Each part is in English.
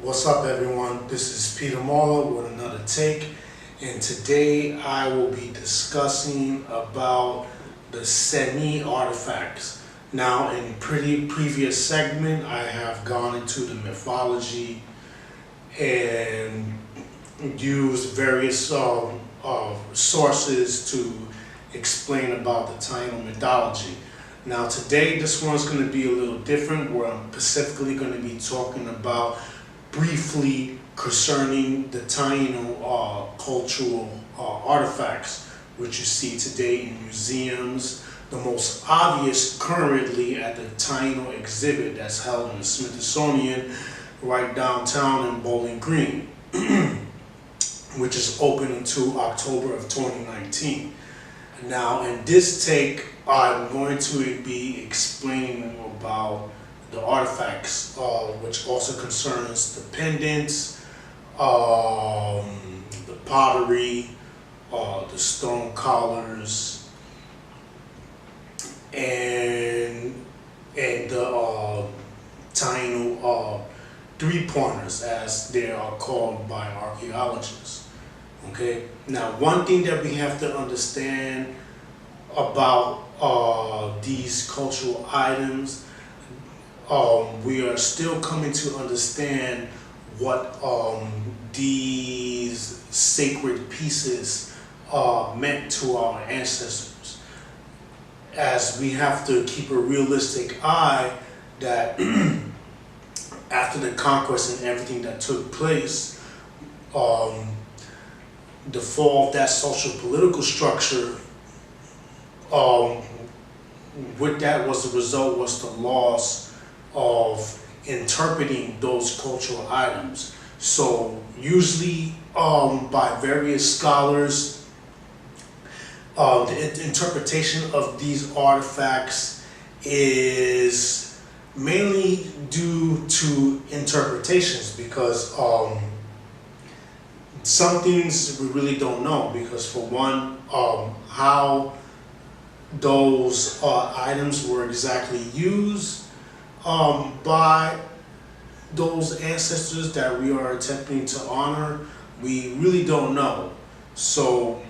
What's up, everyone? This is Peter Morla with another take, and today I will be discussing about the Semi artifacts. Now, in previous segment, I have gone into the mythology and used various sources to explain about the Taino mythology. Now, today this one's going to be a little different, where I'm specifically going to be talking about briefly concerning the Taino cultural artifacts, which you see today in museums. The most obvious currently at the Taino exhibit that's held in the Smithsonian right downtown in Bowling Green, which is open until October of 2019. Now, in this take, I'm going to be explaining about the artifacts, which also concerns the pendants, the pottery, the stone collars, and the Taino three-pointers, as they are called by archaeologists. Okay. Now, one thing that we have to understand about these cultural items, we are still coming to understand what these sacred pieces meant to our ancestors, as we have to keep a realistic eye that after the conquest and everything that took place, the fall of that social political structure, with that was the result was the loss of interpreting those cultural items. So usually by various scholars, the interpretation of these artifacts is mainly due to interpretations, because some things we really don't know, because for one, how those items were exactly used by those ancestors that we are attempting to honor, we really don't know. So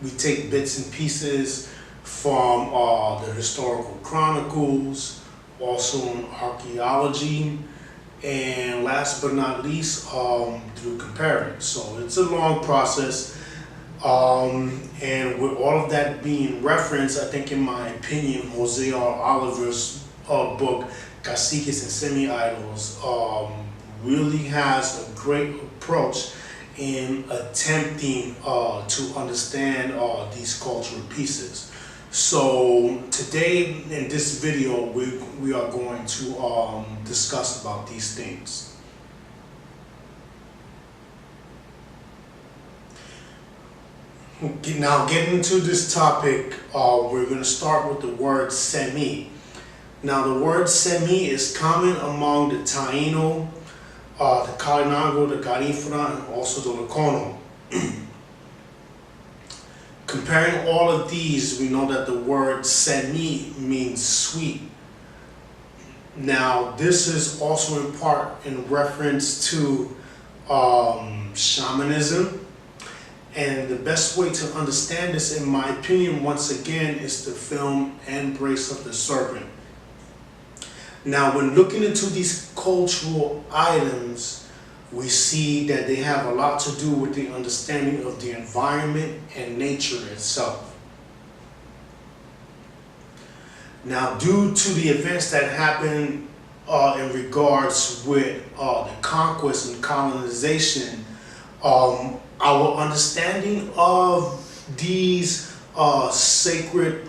we take bits and pieces from the historical chronicles, also in archaeology, and last but not least, through comparing. So it's a long process. And with all of that being referenced, I think, in my opinion, Jose R. Oliver's book, Casiques and Cemi Idols, really has a great approach in attempting to understand these cultural pieces. So today in this video, we are going to discuss about these things. Now, getting into this topic, we're going to start with the word Semi. Now, the word Semi is common among the Taino, the Kalinago, the Garifuna, and also the Lokono. Comparing all of these, we know that the word Semi means sweet. Now, this is also in part in reference to shamanism. And the best way to understand this, in my opinion, once again, is the film Embrace of the Serpent. Now, when looking into these cultural items, we see that they have a lot to do with the understanding of the environment and nature itself. Now, due to the events that happened in regards with the conquest and colonization, our understanding of these sacred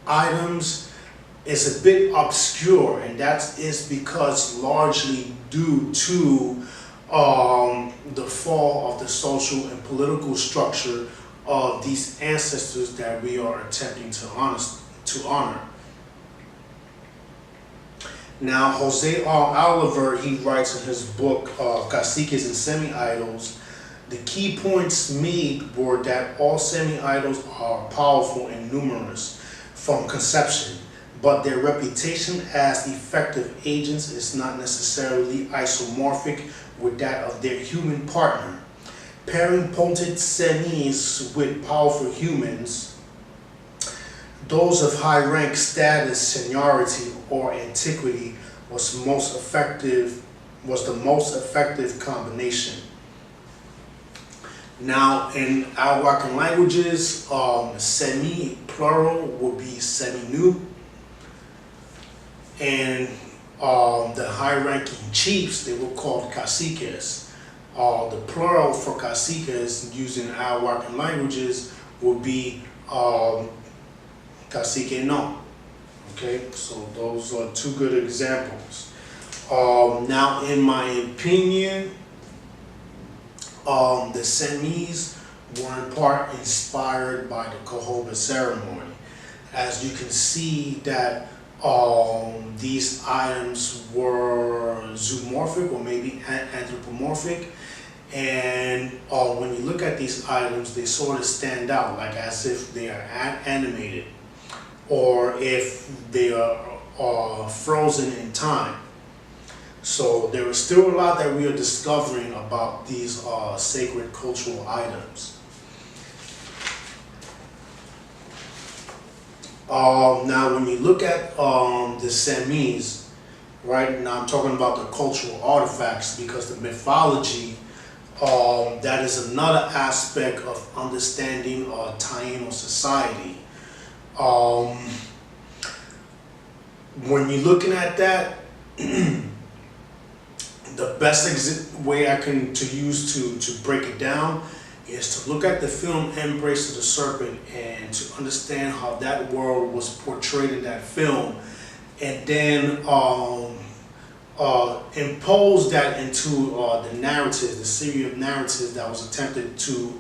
items is a bit obscure, and that is because largely due to the fall of the social and political structure of these ancestors that we are attempting to honor. Now, Jose R. Oliver, he writes in his book, Casiques and Cemi Idols, the key points made were that all semi-idols are powerful and numerous from conception, but their reputation as effective agents is not necessarily isomorphic with that of their human partner. Pairing potent semies with powerful humans, those of high rank, status, seniority, or antiquity, was the most effective combination. Now, in Arawakan languages, semi plural would be seminu, and the high-ranking chiefs, they were called caciques. The plural for caciques using Arawakan languages would be cacique no. Okay, so those are two good examples. Now, in my opinion, the Semies were in part inspired by the Cahoba ceremony. As you can see that these items were zoomorphic or maybe anthropomorphic, and when you look at these items, they sort of stand out, like as if they are animated or if they are frozen in time. So there is still a lot that we are discovering about these sacred cultural items. Now, when you look at the Semies, right now I'm talking about the cultural artifacts, because the mythology, that is another aspect of understanding Taino society. When you're looking at that, the best way I can use to break it down is to look at the film Embrace of the Serpent and to understand how that world was portrayed in that film, and then impose that into the narrative, the series of narratives that was attempted to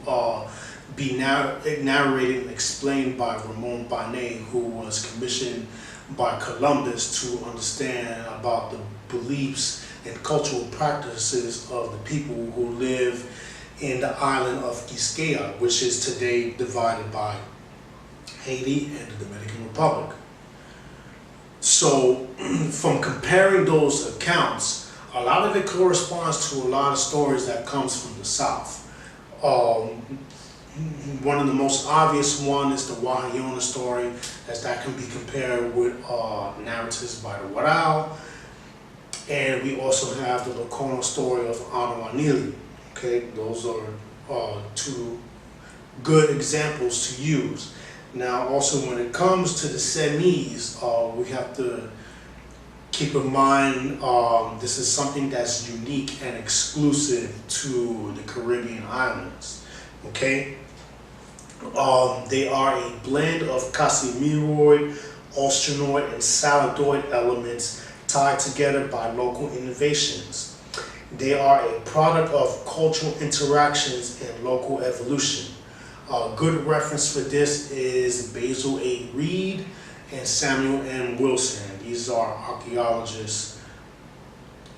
be narrated and explained by Ramon Banet, who was commissioned by Columbus to understand about the beliefs and cultural practices of the people who live in the island of Quisqueya, which is today divided by Haiti and the Dominican Republic. So from comparing those accounts, a lot of it corresponds to a lot of stories that comes from the South. One of the most obvious one is the Wahayona story, as that can be compared with narratives by the Warao. And we also have the Locono story of Anawanili. Okay, those are two good examples to use. Now, also when it comes to the Semies, we have to keep in mind this is something that's unique and exclusive to the Caribbean islands. Okay, they are a blend of Casimiroid, Austranoid, and Saladoid elements tied together by local innovations. They are a product of cultural interactions and local evolution. A good reference for this is Basil A. Reed and Samuel M. Wilson. These are archaeologists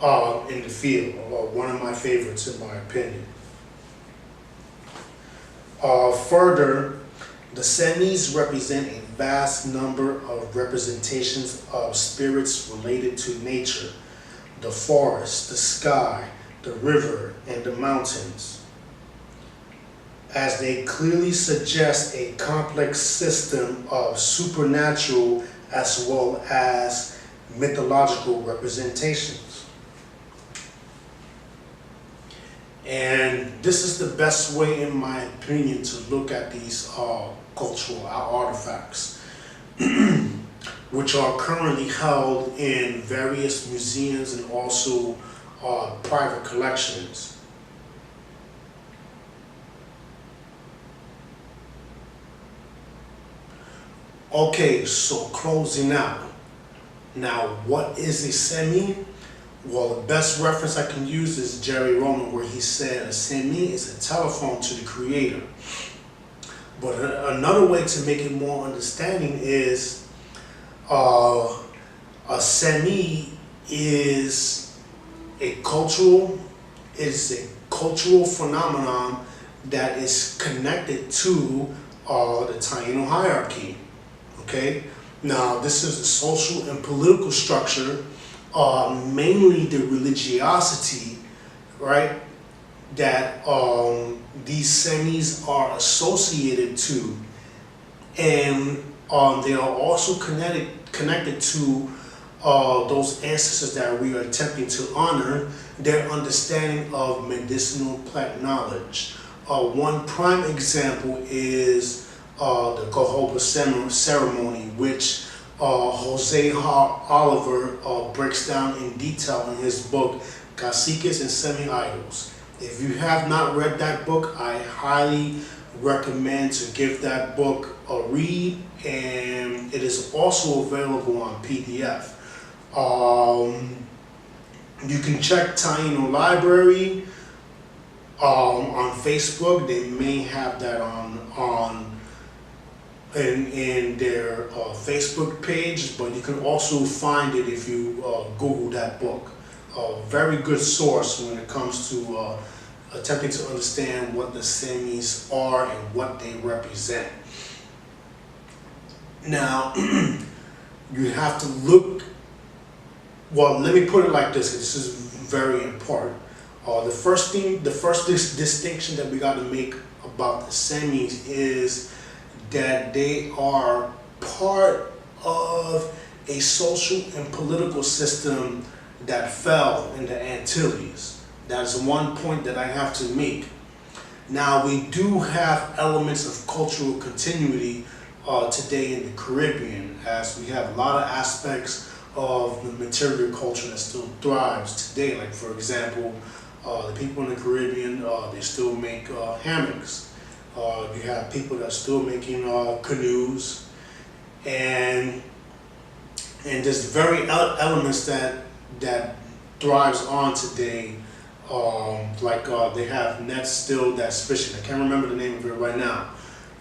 in the field, one of my favorites in my opinion. Further, the Semies represent a vast number of representations of spirits related to nature, the forest, the sky, the river, and the mountains, as they clearly suggest a complex system of supernatural as well as mythological representations. And this is the best way, in my opinion, to look at these cultural artifacts, which are currently held in various museums and also private collections. Okay, so closing out. Now, what is a semi? Well, the best reference I can use is Jerry Roman, where he said a semi is a telephone to the creator. But another way to make it more understanding is a semi is a cultural phenomenon that is connected to the Taino hierarchy. Okay, Now, this is the social and political structure, mainly the religiosity, right, that these semis are associated to, and they are also connected to those ancestors that we are attempting to honor, their understanding of medicinal plant knowledge. One prime example is the Cohoba ceremony, which Jose Oliver breaks down in detail in his book, Casiques and Cemi Idols. If you have not read that book, I highly recommend to give that book a read, and it is also available on PDF. You can check Taino Library on Facebook. They may have that in their Facebook page, but you can also find it if you Google that book. A very good source when it comes to attempting to understand what the semis are and what they represent. Now, you have to look, well, let me put it like this, because this is very important. The first distinction that we got to make about the semis is that they are part of a social and political system that fell in the Antilles. That is one point that I have to make. Now, we do have elements of cultural continuity today in the Caribbean, as we have a lot of aspects of the material culture that still thrives today. Like, for example, the people in the Caribbean, they still make hammocks. You have people that are still making canoes, and there's very elements that thrives on today. They have nets still that's fishing. I can't remember the name of it right now.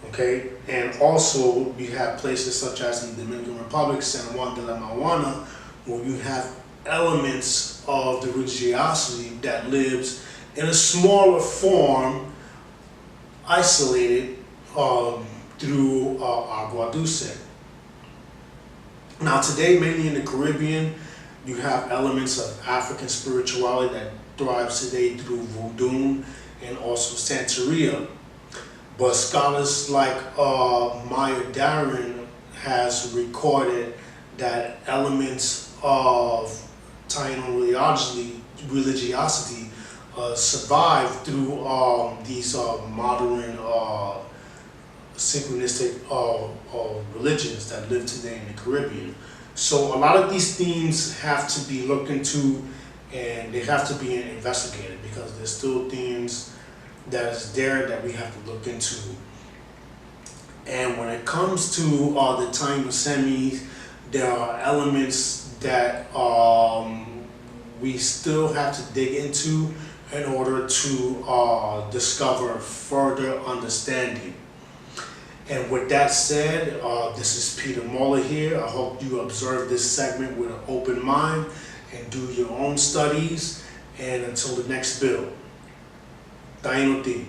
Okay, and also you have places such as in the Dominican Republic, San Juan de la Maguana, where you have elements of the religiosity that lives in a smaller form, isolated through Agua Dulce. Now, today, mainly in the Caribbean, you have elements of African spirituality that thrives today through voodoo and also Santeria. But scholars like Maya Darren has recorded that elements of Taino religiosity survive through these modern synchronistic religions that live today in the Caribbean. So a lot of these themes have to be looked into, and they have to be investigated, because there's still themes that is there that we have to look into. And when it comes to the Taino Semies, there are elements that we still have to dig into in order to discover further understanding. And with that said, this is Peter Morla here. I hope you observe this segment with an open mind and do your own studies. And until the next bill, Taino Semies.